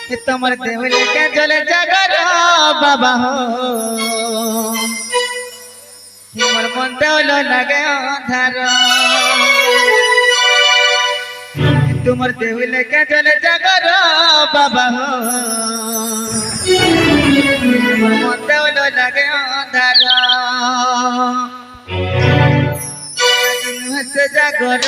তোমার দেহলে কে জলে জাগর বাবা হো তোমার মন দেহলো লাগে অন্ধার তোমার দেহলে কে জলে জাগর বাবা হো তোমার মন দেহলো লাগে অন্ধার দিন হচ্ছে জাগর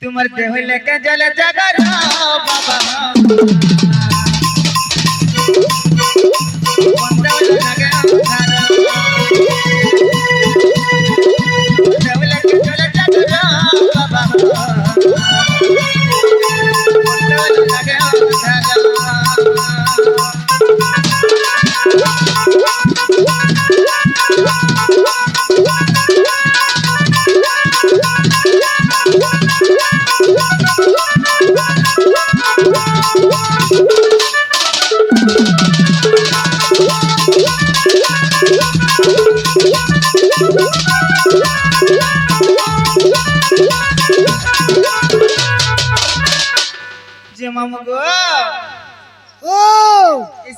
तुम्हार देह लेके जल जगर बाबा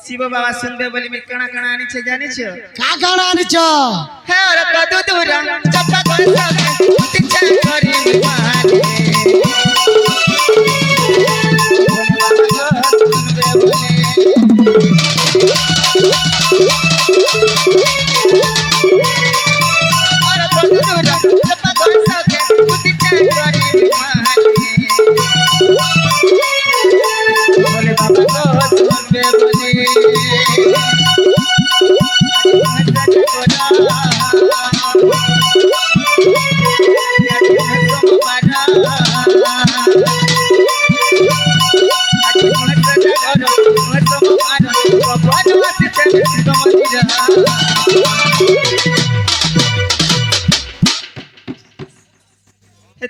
शिव बाबा सुनबे बोली मी कणा कणा आनी छे जानी छे का कणा आनी छ हे और कदू दूरा चप्पा कोन सके तिछे करी माने और कदू दूरा चप्पा कोन सके तिछे करी माने बोले बाबा को सुनबे बोली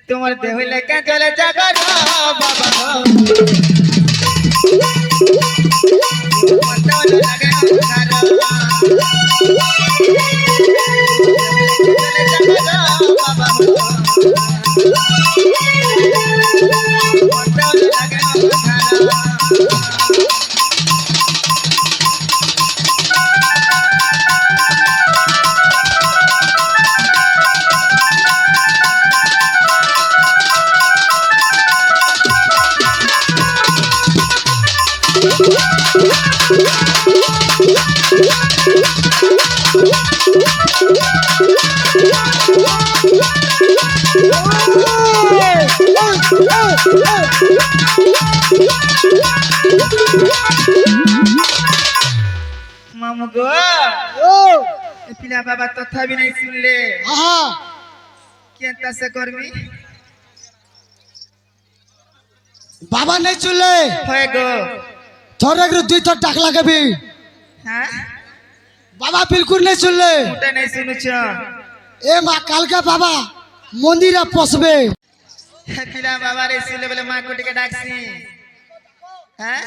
तुम्हारे देह लेके चले जागर बाबा मामू गो पिला बाबा तथा भी नहीं सुन ले क्या से करमी बाबा नहीं सुनले होए गो थोड़े गुरु दुई तो टाक लगे भी हां बाबा बिल्कुल नहीं सुनले उठे नहीं सुनु छ ए मां काल का बाबा मंदिर पसबे पिला बाबा रे सुनले बोले मां कोटी के डाकसी हैं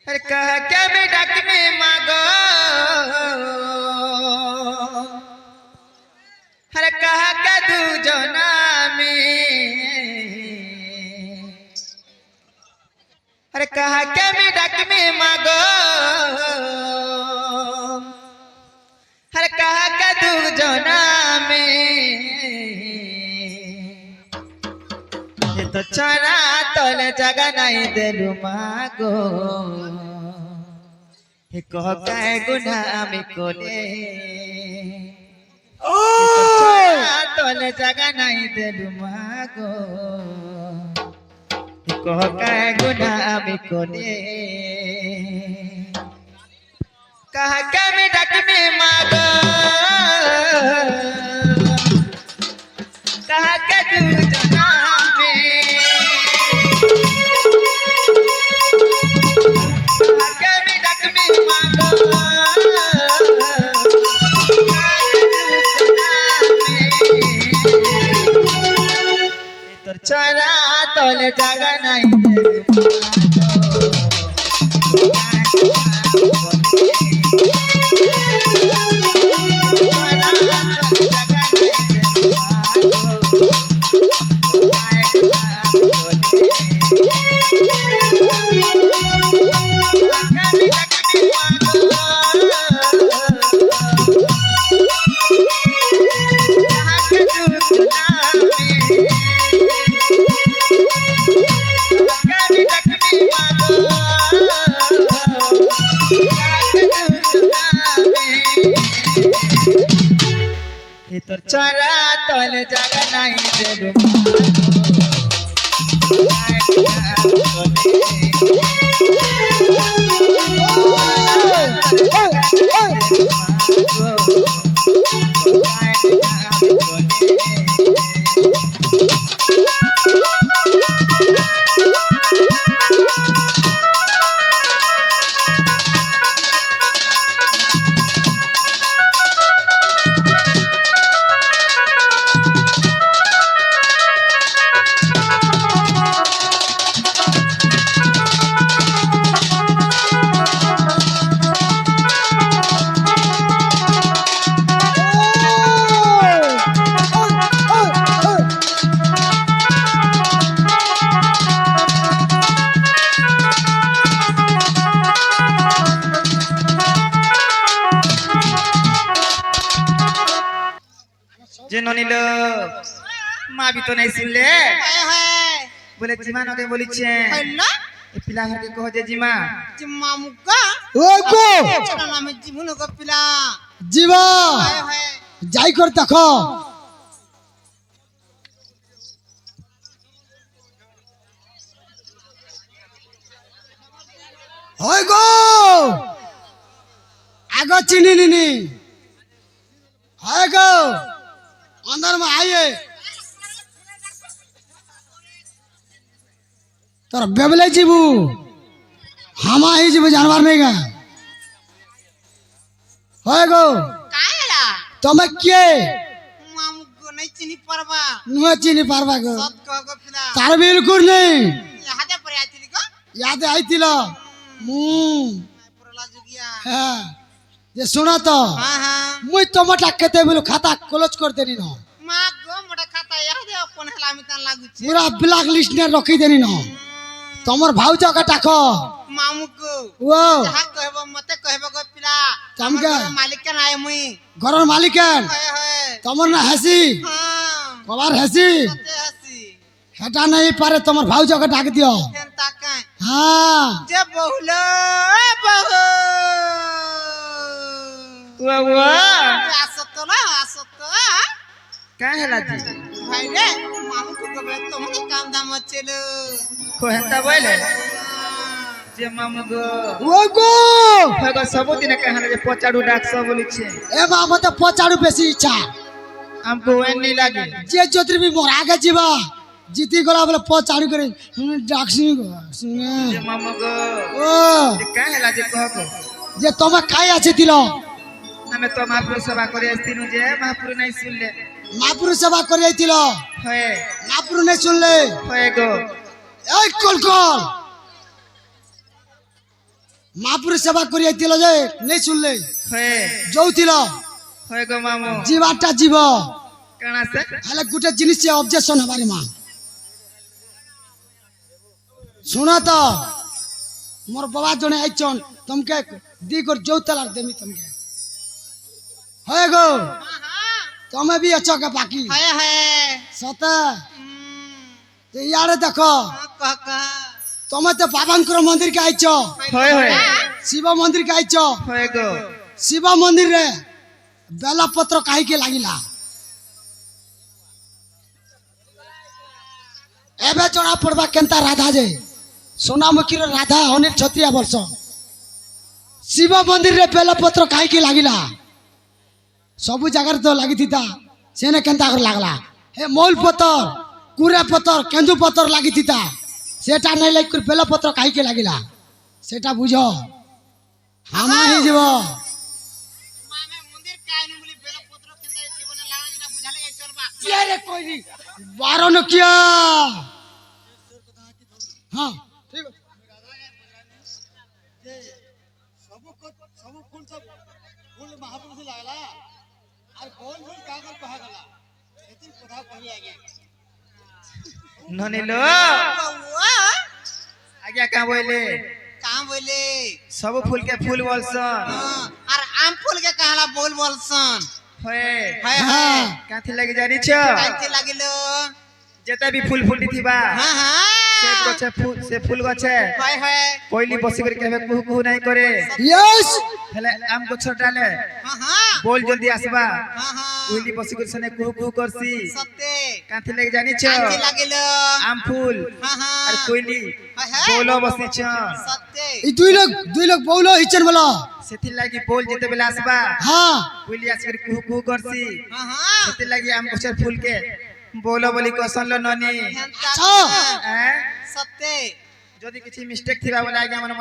अरे कह क्या मैं डाक में मांगो अरे कहा का दू जना में अरे कहा क्या मैं डाक में मांगो अरे कहा का दू जना में ये तो चना तोल जगह नहीं देलु मागो हे कह काय गुनाह में कोले ओ तोल जगह नहीं देलु मागो हे कह काय गुनाह में कोले कहा क्या मैं डाक में मागो कहा के तू जना में চরা তলে জাগা নাই তোর চরা তলে জাগা নাই দেব যে ননিল মা भी तो नहीं सुन ले बोले जीमा नके बोलिছে হইলো ए पिला घर के कहो जे जीमा জিম্মা মুগা ও গো ছোট নামে জীবন গো পিলা জীবা হয় হয় যাই কর দেখো হয় গো आगो चिनी निनी है गो अंदर में आइए तोर बेबले जीबू हम ही जीबू जानवर नहीं गा है गो কায়লা तुम्हें के মামু গো নাই চিনি পারবা नुआ चीनी पारवा गो সত কহ গো পিলা तार बिल्कुल नहीं হাতে পরে আইছিলি গো याद आई तिला পুরলা জুগিয়া हाँ ये सुना तो হ্যাঁ হ্যাঁ मुई टमाटा केते बोलो खाता क्लोज कर देनी न মা গো মোটা খাতা ইয়াদে কোন হেলা আমি তান লাগুছি पूरा ब्लैक लिस्ट ने रखी देनी न तमर भाउजा का टाको মামু গো वो যাহা কহব মতে কহব গো পিলা কাম কে? মালিক কে নাই মুই घर मालिकन হয় হয় तमर ना हसी হ্যাঁ कबार हसी সতে হাসি हेटा नहीं पारे तमर भाउजा का डाक दियो কেন তাকাই हाँ যে বহুল বহু वाह वाह আসত না আসত का हैला जी ভাই রে মামু কো কবে তোমাকে কাম দাম হচ্ছিল कोहता बोले जे मामू गो वो गो फगो सबो दिन कहना जे पोचाडू डाक सब बोलिছে ए बाबा तो पचाड़ू बेसी इच्छा हमको वे नहीं लागे जे जोत्री भी मोर आगे जीवा जीती गला बोले पचाड़ू करे डाक सुने जे मामू गो ओ जे का हैला जे कह को जे तमे खाई আছে দিল हमें तो महापुर सभा करे अस्तिनु जे महापुर नहीं सुन ले মাপুর সেবা করে দিল होए মাপুর नहीं শুনলে होए गो এই কল কল মাপুর সেবা করে দিল যে नहीं শুনলে होए যৌতিল होए गो मामू জীবাটা জীব काना से হলে গুটে জিনিস অবজেকশন হবারি মা শুনা তো মোর বাবা জনে আইছন তমকে দি কর যৌতলার দেমি তমকে হয় গো তুমি भी अच्छो का बाकी হয় হয় সতা ইয়ারে দেখো কহ কহ তুমি তো বাবাঙ্কর মন্দির কে আইছ होए होए শিব মন্দির কে আইছ होए गो শিব মন্দির রে বেলপত্র কাহি কে লাগিলা এবে জনা পড়বা কেনতা রাধা যে সোনামুখীর রাধা অনেক 36 বর্ষ শিব মন্দির রে বেলপত্র কাহি কে লাগিলা सबु जगह तो लगी थी था सेने केंता कर लागला हे मौल पत्थर कुरे पत्थर केंदू पत्थर लगी थी था सेटा नहीं लाइक कर बेला पत्थर काहे के लागिला सेटा बुझो हामा ही जीवो মামে মন্দির কাহিনী বলি বেলপত্র কেন্দা জীবনে লাগা যেটা বুঝালে এই চলবা ये रे कोई बारन किया हाँ ठीक ननिलो बउआ आज्ञा का बोले कहाँ बोले सब फूल के फूल बोलसन और आम फूल के कहला बोल बोलसन होए हाय हाँ। हाय काथी लगी जानी छ कांचे लागिलो जेता भी फूल फूटी थीबा हाँ हाँ से फूल गछे हाय हाय कोइली बसी कर कहबे कुहू कुहू नहीं करे यस हेले आम गछ डाले हाँ हाँ बोल जल्दी आसबा हाँ हाँ कोइली बसी कर सने कुहू कुहू करसी सत्ते काथी लगी जानी छ कांचे लागिलो आम फूल हाँ और हाँ कोइली हाय हाय बोलो बसी छ सत्ते ई दुई लोग बोलो हिचन बोलो सेथि लागि बोल जेते बेला आसबा हाँ कोइली आस कर कुहू कुहू करसी हाँ हाँ सेथि लागि आम गछ फूल के बोलो बोली कसन लो ननी हेंता अच्छा। हैं सत्ते যদি কিছু মিস্টেক থিবা বলে আগে আমার